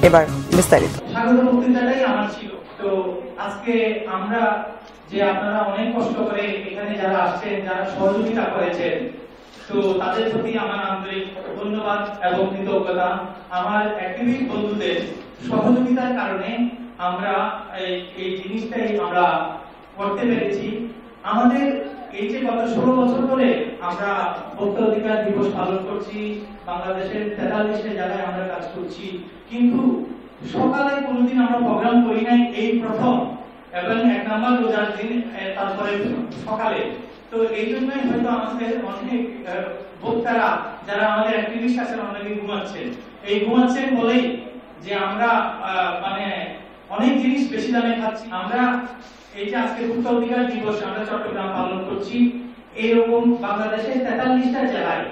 এবার বিস্তারিত। স্বাগত বক্তৃতাটাই আমার ছিল। তো আজকে আমরা যে আপনারা অনেক কষ্ট করে এখানে যারা আসছেন, যারা সহযোগিতা করেছেন, তো তাদের প্রতি আমার আন্তরিক ধন্যবাদ এবং কৃতজ্ঞতা। আমার অ্যাক্টিভিস্ট বন্ধুদের সহযোগিতার কারণে আমরা এই জিনিসটাই আমরা করতে পেরেছি। আমাদের এই যে গত 16 বছর ধরে আমরা ভোক্তা অধিকার দিবস পালন করছি, বাংলাদেশের 43টা জায়গায় আমরা কাজ করছি, কিন্তু সকালে কোনোদিন আমরা প্রোগ্রাম করি নাই, এই প্রথম। এবং 1 নাম্বার রোজার দিন, তারপরে সকালে। তো এই জন্যই হয়তো আমাদের অনেক ভোক্তারা যারা আমাদের অ্যাক্টিভিস্ট আছেন অনেকে ঘুমাচ্ছেন। এই ঘুমাচ্ছেন বলেই যে আমরা মানে অনেক জিনিস বেশি দামে খাচ্ছি। আমরা এই যে আজকে ভোক্তা অধিকার দিবস আমরা চট্টগ্রাম পালন করছি, এরকম বাংলাদেশের 43টা জেলায়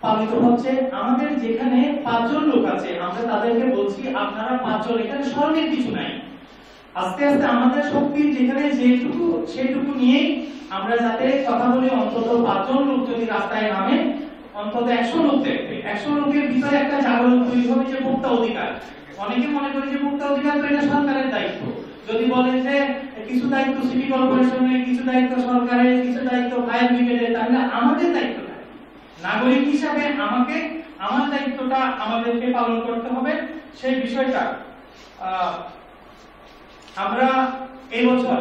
পালিত হচ্ছে। আমাদের যেখানে 5 জন লোক আছে, আমরা তাদেরকে বলছি আপনারা 5 জন, এখানে স্বর্ণের কিছু নাই। আস্তে আস্তে আমাদের শক্তি যেখানে যেটুকু সেটুকু নিয়ে আমরা যাতে কথা বলি, অন্তত 5 জন লোক যদি রাস্তায় নামে, অন্তত 100 লোক দেখবে, 100 লোকের ভিতরে একটা জাগরণ তৈরি হবে যে ভোক্তা অধিকার। অনেকে মনে করে যে ভোক্তা অধিকার তো এটা সরকারের দায়িত্ব। যদি বলেন যে কিছু দায়িত্ব সিটি কর্পোরেশনের, কিছু দায়িত্ব সরকারের, কিছু দায়িত্ব ফায়ার ব্রিগেডের, তাহলে আমাদের দায়িত্ব নাগরিক হিসাবে আমার দায়িত্বটা আমাদেরকে পালন করতে হবে। সেই বিষয়টা আমরা এই বছর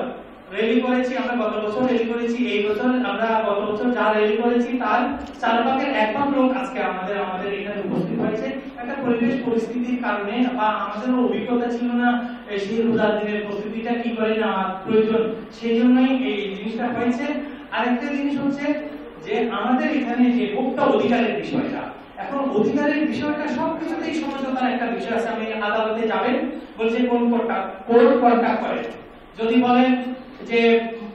রেলি করেছি, আমরা গত বছর রেলি করেছি, এই বছর আমরা গত বছর যা রেলি করেছি তার 4 ভাগের 1 ভাগ লোক আজকে আমাদের এখানে উপস্থিত হয়েছে। একটা পরিবেশ পরিস্থিতির কারণে বা আমাদের অভিজ্ঞতা ছিল না সেই রোজার দিনের প্রস্তুতিটা কি করে নেওয়া প্রয়োজন, সেই জন্যই এই জিনিসটা হয়েছে। আরেকটা জিনিস হচ্ছে যে আমাদের এখানে যে ভোক্তা অধিকারের বিষয়টা, এখন অধিকারের বিষয়টা সবকিছুতেই সমঝোতার একটা বিষয় আছে। আপনি আদালতে যাবেন, বলছে কোন কোর্ট কন্ট্যাক্ট করে, যদি বলেন যে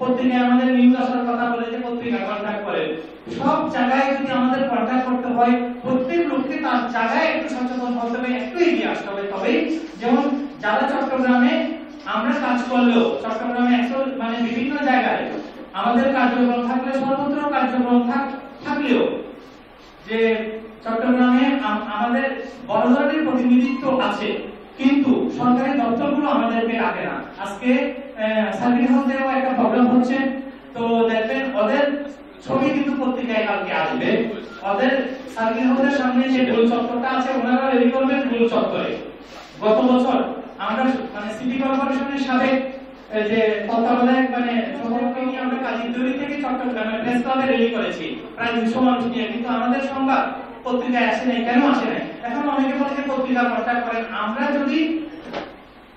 পত্রিকায় আমাদের নিউজ আসার কথা বলে যে পত্রিকা কন্ট্যাক্ট করে, সব জায়গায় যদি আমাদের কন্ট্যাক্ট করতে হয়, প্রত্যেক লোককে তার জায়গায় একটু সচেতন হতে হবে, একটু এগিয়ে আসতে হবে। তবেই যেমন যারা চট্টগ্রামে আমরা কাজ করলেও, চট্টগ্রামে মানে বিভিন্ন জায়গায় আমাদের কার্যক্রম থাকলে, সর্বত্র কার্যক্রম থাকলেও যে চট্টগ্রামে আমাদের বড় ধরনের প্রতিনিধিত্ব আছে, কিন্তু সরকারি দপ্তরগুলো আমাদেরকে ডাকে না। আজকে সার্কিট হাউসেও একটা প্রবলেম হচ্ছে, তো দেখবেন ওদের ছবি কিন্তু পত্রিকায় কালকে আসবে। ওদের সার্কিট হাউসের সামনে যে গোল চত্বরটা আছে, ওনারা রেডি করবেন গোল চত্বরে। গত বছর আমরা মানে সিটি কর্পোরেশনের সাবেক যে তত্ত্বাবধায়ক মানে সভাপতি নিয়ে আমরা কাজীরদুয়ারি থেকে চট্টগ্রামের প্রেস ক্লাবে রেলি করেছি প্রায় 200 মানুষ নিয়ে, কিন্তু আমাদের সংবাদ পত্রিকায় আসে নাই। কেন আসে নাই? এখন অনেকে বলে যে পত্রিকা কন্ট্যাক্ট করেন। আমরা যদি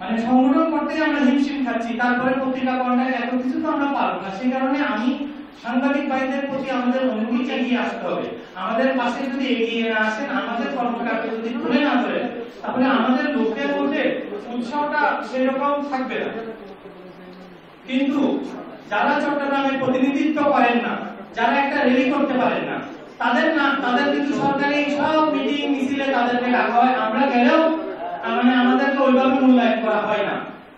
মানে সংগঠন করতে আমরা হিমশিম খাচ্ছি, তারপরে পত্রিকা কন্ট্যাক্ট এত কিছু তো আমরা পারবো না। সেই কারণে আমি সাংবাদিক ভাইদের প্রতি আমাদের অনুভূতি এগিয়ে আসতে হবে। আমাদের পাশে যদি এগিয়ে না আসেন, আমাদের কর্মকাণ্ডকে যদি তুলে না ধরেন, তাহলে আমাদের লোকের মধ্যে উৎসাহটা সেরকম থাকবে না। কিন্তু যারা চট্টগ্রামে প্রতিনিধিত্ব করেন না, যারা একটা রেলি করতে পারেন না, তাদের কিন্তু সরকারি সব মিটিং মিছিলে তাদেরকে ডাকা হয়, আমরা গেলেও মানে আমাদেরকে ওইভাবে মূল্যায়ন করা হয় না।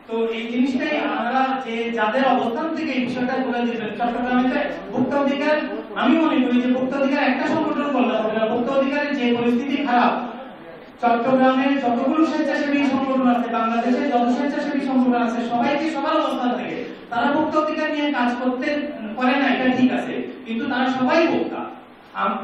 তো এই জিনিসটাই আমরা যে যাদের অবস্থান থেকে এই বিষয়টা তুলে দিবেন। চট্টগ্রামে ভোক্তা অধিকার, আমি মনে করি যে ভোক্তা অধিকার একটা সংগঠন করলে হবে না। ভোক্তা অধিকারের যে পরিস্থিতি খারাপ, চট্টগ্রামের যতগুলো স্বেচ্ছাসেবী সংগঠন আছে, বাংলাদেশের যত স্বেচ্ছাসেবী সংগঠন আছে, সবাইকে সবার অবস্থান থেকে তারা ভোক্তা অধিকার নিয়ে কাজ করতে পারে না, এটা ঠিক আছে, কিন্তু তারা সবাই ভোক্তা,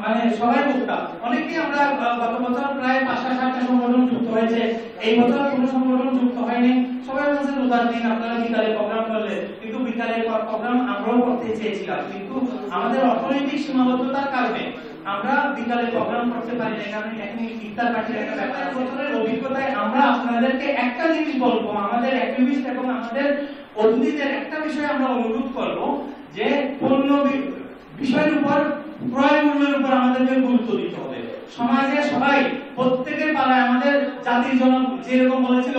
মানে সবাই ভোক্তা। অনেকে আমরা গত বছর প্রায় 5-7টা সংগঠন যুক্ত হয়েছে, এই বছর কোনো সংগঠন যুক্ত হয়নি। সবাই বলছে রোজার দিন আপনারা বিকালে প্রোগ্রাম করলে, কিন্তু বিকালে প্রোগ্রাম আমরাও করতে চেয়েছিলাম, কিন্তু আমাদের অর্থনৈতিক সীমাবদ্ধতার কারণে আমরা বিকালে প্রোগ্রাম করতে পারি না। কারণ এখানে ইফতার পার্টির একটা ব্যাপার। বছরের অভিজ্ঞতায় আমরা আপনাদেরকে একটা জিনিস বলবো, আমাদের অ্যাক্টিভিস্ট এবং আমাদের অতিথিদের একটা বিষয় আমরা অনুরোধ করব যে পণ্য বিষয়ের উপর, ক্রয় মূল্যের উপর আমাদেরকে গুরুত্ব দিতে হবে। সমাজে সবাই প্রত্যেকের পাড়ায় আমাদের জাতির জনক যেরকম বলেছিল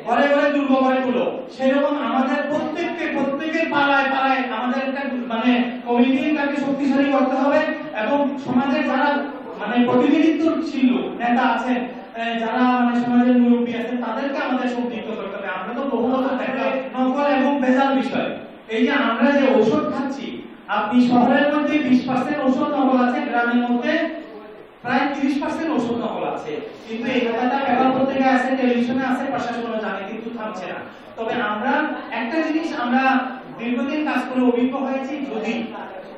ঘরে ঘরে দুর্গ করে তুলো, সেরকম আমাদের প্রত্যেকের পাড়ায় আমাদের একটা মানে কমিউনিটিটাকে শক্তিশালী করতে হবে। এবং সমাজের যারা মানে প্রতিনিধিত্বশীল নেতা আছেন, যারা মানে সমাজের মুরব্বী আছেন, তাদেরকে আমাদের সম্পৃক্ত করতে হবে। আমরা তো বহুমত নকল এবং ভেজাল বিষয়, এই যে আমরা যে ঔষধ খাচ্ছি, আপনি শহরের মধ্যে 20% ঔষধ নকল আছে, গ্রামের মধ্যে প্রায় 30% ওষুধ নকল আছে। কিন্তু এই কথাটা পেপার পত্রিকায় আছে, টেলিভিশনে আছে, প্রশাসনও জানে, কিন্তু থামছে না। তবে আমরা একটা জিনিস আমরা দীর্ঘদিন কাজ করে অভিজ্ঞ হয়েছি, যদি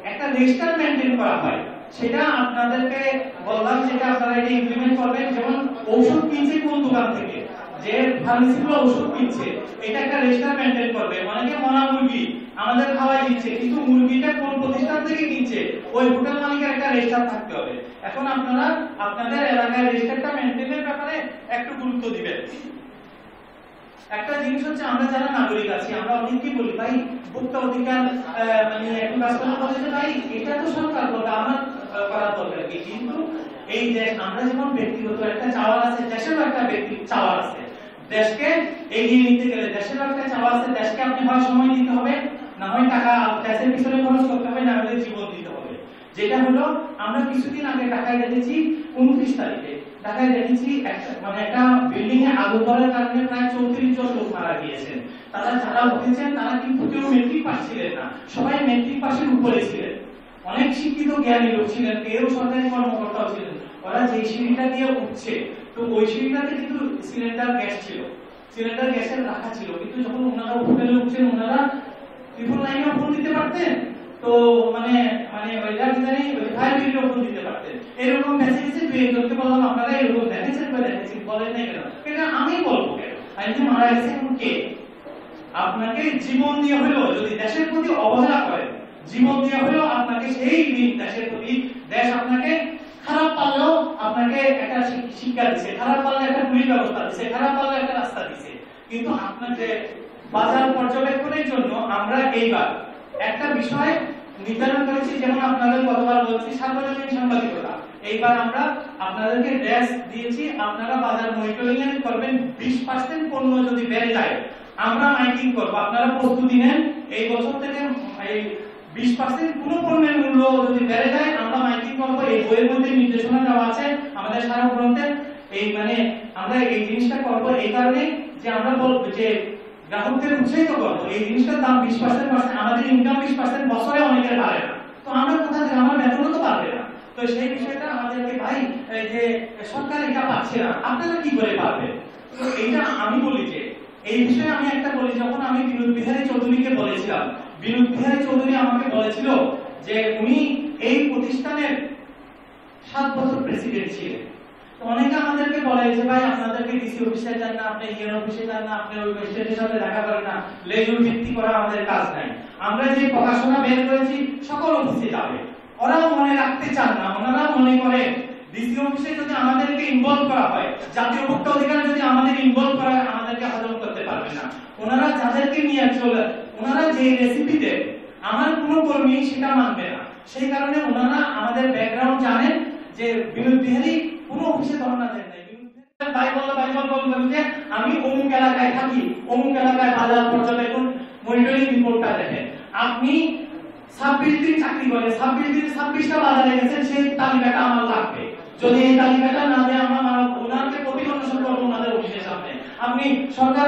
একটা রেজিস্টার মেইনটেইন করা হয়, সেটা আপনাদেরকে বললাম যেটা আপনারা এটা ইমপ্লিমেন্ট করবেন। যেমন ঔষধ কিনছে কোন দোকান থেকে, যে ফার্মেসিগুলো ওষুধ কিনছে, এটা একটা রেজিস্টার মেইনটেইন করবে। অনেকে মরা মুরগি আমাদের খাওয়াই দিচ্ছে, কিন্তু মুরগিটা কোন প্রতিষ্ঠান থেকে কিনছে ওই হোটেল মালিকের একটা রেজিস্টার থাকতে হবে। এখন আপনারা আপনাদের এলাকায় রেজিস্টারটা মেইনটেইনের ব্যাপারে একটু গুরুত্ব দিবেন। একটা জিনিস হচ্ছে, আমরা যারা নাগরিক আছি, আমরা অনেকেই বলি ভাই ভোক্তা অধিকার মানে একটু কাজ করতে বলেছে, ভাই এটা তো সরকার করবে, আমার করার দরকার কি? কিন্তু এই দেশ, আমরা যেমন ব্যক্তিগত একটা চাওয়া আছে, দেশেরও একটা ব্যক্তি চাওয়া আছে, দেশকে এগিয়ে নিতে গেলে দেশেরও একটা চাওয়া আছে। দেশকে আপনি হয় সময় দিতে হবে, না হয় টাকা দেশের পিছনে খরচ করতে হবে, না হলে জীবন দিতে হবে। যেটা হলো, আমরা কিছুদিন আগে ঢাকায় দেখেছি 29 তারিখে ঢাকায় দেখেছি একটা বিল্ডিং এ আগুন ধরার কারণে প্রায় 34 জন লোক মারা গিয়েছেন। তারা যারা উঠেছেন তারা কিন্তু কেউ মেট্রিক পাস ছিলেন না, সবাই মেট্রিক পাসের উপরে ছিলেন, অনেক শিক্ষিত জ্ঞানী লোক ছিলেন, কেউ সরকারি কর্মকর্তাও ছিলেন। ওরা যে সিঁড়িটা দিয়ে উঠছে, তো ওই সিঁড়িটাতে কিন্তু সিলিন্ডার গ্যাস ছিল, সিলিন্ডার গ্যাসের রাখা ছিল, কিন্তু যখন ওনারা হোটেলে উঠছেন, ওনারা ত্রিপল লাইনে ফোন দিতে পারতেন, তো মানে মানে ওইটা জানি ফায়ার ব্রিগেডে ফোন দিতে পারতেন। এরকম মেসেজ দুই একজনকে বললাম, আপনারা এরকম দেখেছেন বা দেখেছেন, বলেন না কেন? এটা আমি বলবো কেন? আমি যে মারা গেছে কে? আপনাকে জীবন দিয়ে হলো, যদি দেশের প্রতি অবহেলা করেন, জীবন দিয়ে হলো আপনাকে সেই দিন দেশের প্রতি, দেশ আপনাকে খারাপ পারলেও আপনাকে একটা শিক্ষা দিছে, খারাপ পারলে একটা পুলিশ ব্যবস্থা দিছে, খারাপ পারলে একটা রাস্তা দিছে। কিন্তু আপনাকে বাজার পর্যবেক্ষণের জন্য আমরা এইবার একটা বিষয় নির্ধারণ করেছি, যেমন আপনাদের গতবার বলছি সার্বজনীন সাংবাদিকতা। এইবার আমরা আপনাদেরকে ড্যাশ দিয়েছি, আপনারা বাজার মনিটরিং করবেন। 20% পণ্য যদি বেড়ে যায় আমরা মাইকিং করব, আপনারা প্রস্তুতি নেন। এই বছর থেকে এই 20% কোন পণ্যের মূল্য যদি বেড়ে যায় আমরা মাইকিং করব। এই বইয়ের মধ্যে নির্দেশনা দেওয়া আছে আমাদের সারা গ্রন্থে। এই মানে আমরা এই জিনিসটা করব এই কারণে যে আমরা বলবো যে গ্রাহকদের উৎসাহিত করবো। এই জিনিসটার দাম 20%, আমাদের ইনকাম 20% বছরে অনেকের বাড়ে না, তো আমরা কোথা থেকে, আমার বেতনও তো বাড়বে না। তো সেই বিষয়টা আমাদেরকে ভাই যে সরকার এটা পাচ্ছে না, আপনারা কি করে পারবেন? তো এইটা আমি বলি যে এই বিষয়ে আমি একটা বলি, যখন আমি বিনোদ বিহারী চৌধুরীকে বলেছিলাম, বিনোদ বিহারী চৌধুরী আমাকে বলেছিল যে উনি এই প্রতিষ্ঠানের 7 বছর প্রেসিডেন্ট ছিলেন। তো অনেকে আমাদেরকে বলে যে ভাই আপনাদেরকে ডিসি অফিসে যান না, আপনি ইউএন অফিসে যান না, আপনি ওই প্রেসিডেন্টের সাথে দেখা করেন না, লেজুর ভিত্তি করা আমাদের কাজ নাই। আমরা যে প্রকাশনা বের করেছি সকল অফিসে যাবে, ওরা মনে রাখতে চান না, ওনারা মনে করে ডিসি অফিসে যদি আমাদেরকে ইনভলভ করা হয়, জাতীয় ভোক্তা অধিকার যদি আমাদের ইনভলভ করা হয়, আমাদেরকে হজম করতে পারবে না। ওনারা যাদেরকে নিয়ে চলে, ওনারা যে রেসিপি দেন আমার কোনো কর্মী সেটা মানবে না। সেই কারণে ওনারা আমাদের ব্যাকগ্রাউন্ড জানেন যে বিনোদ বিহারী কোনো অফিসে ধর্ণা দেন নাই। আমি অমুক এলাকায় থাকি, অমুক এলাকায় বাজার পর্যবেক্ষণ মনিটরিং রিপোর্টটা দেখেন। আপনি 26 দিন চাকরি করেন, 26 দিন 26টা বাজারে গেছেন, সেই তালিকাটা আমার লাগবে। যদি এই তালিকাটা না দেয় আমরা ওনাকে কপি অনুসরণ করবো ওনাদের অফিসের সামনে। আপনি সরকার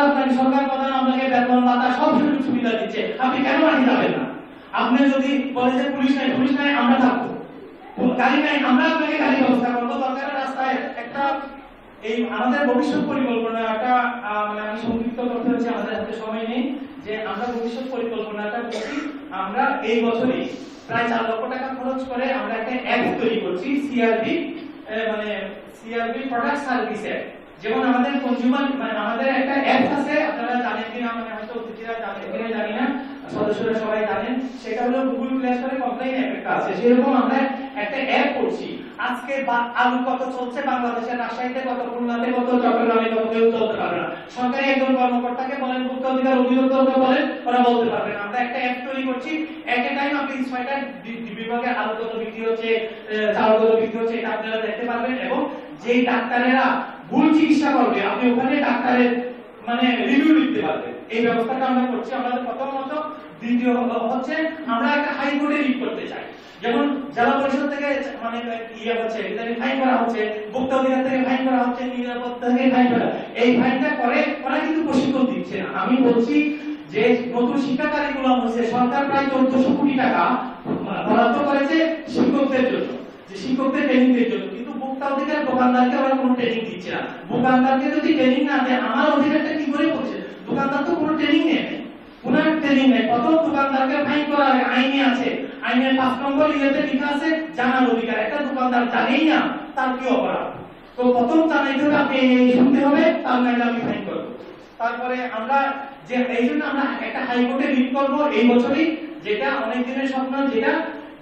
প্রধান আপনাকে বেতন ভাতা সব সুযোগ সুবিধা দিচ্ছে, আপনি কেন মানি যাবেন না? আপনি যদি বলে যে পুলিশ নাই আমরা থাকবো, গাড়ি নাই আমরা আপনাকে গাড়ি ব্যবস্থা করবো, দরকার রাস্তায় একটা এই আমাদের ভবিষ্যৎ পরিকল্পনাটা মানে আমি সংক্ষিপ্ত করতে হচ্ছে, আমাদের হাতে সময় নেই, যে আমরা ভবিষ্যৎ পরিকল্পনাটা করছি। আমরা এই বছরই প্রায় 4 লক্ষ টাকা খরচ করে আমরা একটা অ্যাপ তৈরি করছি, সিআরবি মানে সিআরবি প্রোডাক্ট সার্ভিস অ্যাপ। যেমন আমাদের কনজিউমার মানে আমাদের একটা অ্যাপ আছে, আপনারা জানেন কিনা, মানে হয়তো অতিথিরা জানেন কিনা জানি না, সদস্যরা সবাই জানেন, সেটা হলো গুগল প্লে স্টোরে কমপ্লেইন অ্যাপ একটা আছে। সেরকম আমরা একটা অ্যাপ করছি। আজকে আলু কত চলছে বাংলাদেশের, রাজশাহীতে কত, খুলনাতে কত, চট্টগ্রামে কত, কেউ চলতে পারবে না। সরকারি একজন কর্মকর্তাকে বলেন, ভোক্তা অধিকার অধিদপ্তরকে বলেন, ওরা বলতে পারবে না। আমরা একটা অ্যাপ তৈরি করছি, এট এ টাইম আপনি 6টা বিভাগে আলু কত বিক্রি হচ্ছে, চাল কত বিক্রি হচ্ছে, এটা আপনারা দেখতে পারবেন। এবং যেই ডাক্তারেরা ভুল চিকিৎসা করবে আপনি ওখানে ডাক্তারের মানে রিভিউ দিতে পারবেন। এই ব্যবস্থাটা আমরা করছি আমাদের প্রথমত। দ্বিতীয় হচ্ছে আমরা একটা হাইকোর্টে রিট করতে চাই। যেমন জেলা পরিষদ থেকে মানে ইয়ে হচ্ছে, এটাকে ফাইন করা হচ্ছে, ভোক্তা অধিকার থেকে ফাইন করা হচ্ছে, নিরাপত্তা থেকে ফাইন করা, এই ফাইনটা করে ওরা কিন্তু প্রশিক্ষণ দিচ্ছে না। আমি বলছি যে নতুন শিক্ষা কারিকুলাম হচ্ছে, সরকার প্রায় 1400 কোটি টাকা বরাদ্দ করেছে শিক্ষকদের জন্য, যে শিক্ষকদের ট্রেনিং এর জন্য, কিন্তু ভোক্তা অধিকার দোকানদারকে ওরা কোনো ট্রেনিং দিচ্ছে না। দোকানদারকে যদি ট্রেনিং না দেয় আমার অধিকারটা কি করে বলছে? দোকানদার তো কোনো ট্রেনিং নেই, ওনার ট্রেনিং নেই। প্রথম দোকানদারকে ফাইন করা আইনে আছে, আইনের 5 নম্বর ইয়েতে লেখা আছে জানার অধিকার। একটা দোকানদার জানেই না তার কি অপরাধ, তো প্রথম জানাইতে হবে আপনি শুনতে হবে, তার নাইলে আমি ফাইন করব। তারপরে আমরা যে এই জন্য আমরা একটা হাইকোর্টে রিট করব এই বছরই, যেটা অনেক দিনের স্বপ্ন, যেটা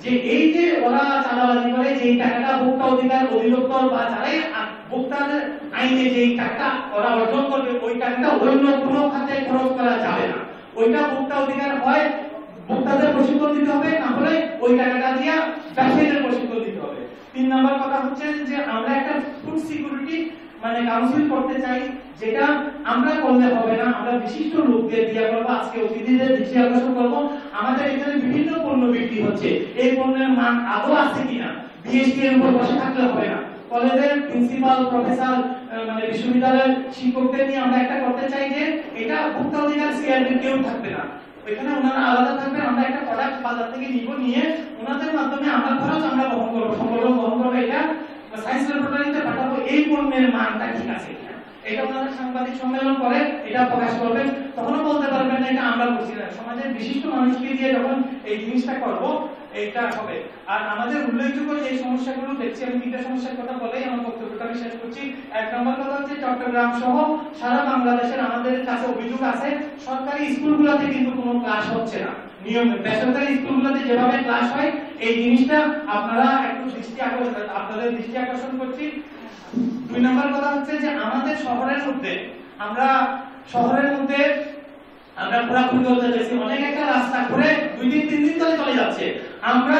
যে এই যে ওরা চাঁদাবাজি করে যে টাকাটা ভোক্তা অধিকার অধিদপ্তর বা যারাই ভোক্তাদের আইনে যে টাকা ওরা অর্জন করবে ওই টাকাটা অন্য কোনো খাতে খরচ করা যাবে না। ওইটা ভোক্তা অধিকার হয় ভোক্তাদের প্রশিক্ষণ দিতে হবে, না হলে ওই টাকাটা দিয়ে ব্যবসায়ীদের প্রশিক্ষণ দিতে হবে। 3 নম্বর কথা হচ্ছে যে আমরা একটা ফুড সিকিউরিটি মানে কাউন্সিল করতে চাই, যেটা আমরা করলে হবে না, আমরা বিশিষ্ট লোকদের দিয়ে করব। আজকে অতিথিদের দৃষ্টি আকর্ষণ করব, আমাদের এখানে বিভিন্ন পণ্য বিক্রি হচ্ছে, এই পণ্যের মান আদৌ আছে কিনা বিএসটি এর উপর বসে থাকলে হবে না। কলেজের প্রিন্সিপাল প্রফেসর মানে বিশ্ববিদ্যালয়ের শিক্ষকদের নিয়ে আমরা একটা করতে চাই যে এটা ভোক্তা অধিকার সিআরপি কেউ থাকবে না, ওইখানে ওনারা আলাদা থাকবে। আমরা একটা প্রোডাক্ট বাজার থেকে নিব, নিয়ে ওনাদের মাধ্যমে আমরা খরচ আমরা বহন করব, সংগঠন বহন করবে, এটা সায়েন্স ল্যাবরেটরিতে পাঠাবো এই পণ্যের মানটা ঠিক আছে কিনা। এটা ওনারা সাংবাদিক সম্মেলন করে এটা প্রকাশ করবেন, তখনও বলতে পারবেন না এটা আমরা করছি না। সমাজের বিশিষ্ট মানুষকে দিয়ে যখন এই জিনিসটা করব এটা হবে। আর আমাদের উল্লেখযোগ্য যে সমস্যাগুলো দেখছি, আমি 3টা সমস্যার কথা বলেই আমার বক্তব্যটা আমি শেষ করছি। 1 নম্বর কথা হচ্ছে চট্টগ্রাম সহ সারা বাংলাদেশের আমাদের কাছে অভিযোগ আছে সরকারি স্কুলগুলোতে কিন্তু কোনো ক্লাস হচ্ছে না নিয়মিত। বেসরকারি স্কুলগুলোতে যেভাবে ক্লাস হয় এই জিনিসটা আপনারা একটু আপনাদের দৃষ্টি আকর্ষণ করছি। 2 নম্বর কথা হচ্ছে যে আমাদের শহরের মধ্যে আমরা ঘোরাঘুরি করতে যাচ্ছি, অনেক একটা রাস্তা ঘুরে 2 দিন 3 দিন ধরে চলে যাচ্ছে। আমরা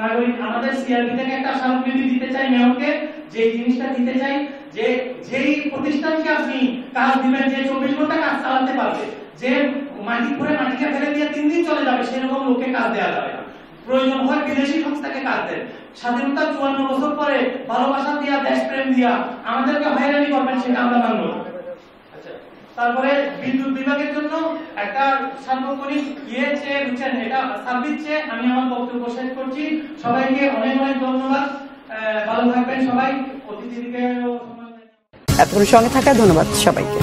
নাগরিক আমাদের সিআরপি থেকে একটা স্মারকলিপি দিতে চাই মেয়রকে, যে জিনিসটা দিতে চাই যে যেই প্রতিষ্ঠানকে আপনি কাজ দিবেন, যে 24 ঘন্টা কাজ চালাতে পারবে, যে মাটি করে মাটিকে ফেলে দিয়ে 3 দিন চলে যাবে, সেরকম লোককে কাজ দেওয়া যাবে না। প্রয়োজন হয় বিদেশি সংস্থাকে কাজ দেন। স্বাধীনতা 54 বছর পরে ভালোবাসা দিয়া দেশপ্রেম দিয়া আমাদেরকে হয়রানি করবেন, সেটা আমরা মানব না। তারপরে বিদ্যুৎ বিভাগের জন্য একটা সার্বক্ষণিক বুঝছেন, এটা সার্ভিস চেয়ে আমি আমার বক্তব্য শেষ করছি। সবাইকে অনেক অনেক ধন্যবাদ, ভালো থাকবেন সবাই। অতিথিকে এতক্ষণ সঙ্গে থাকা ধন্যবাদ সবাইকে।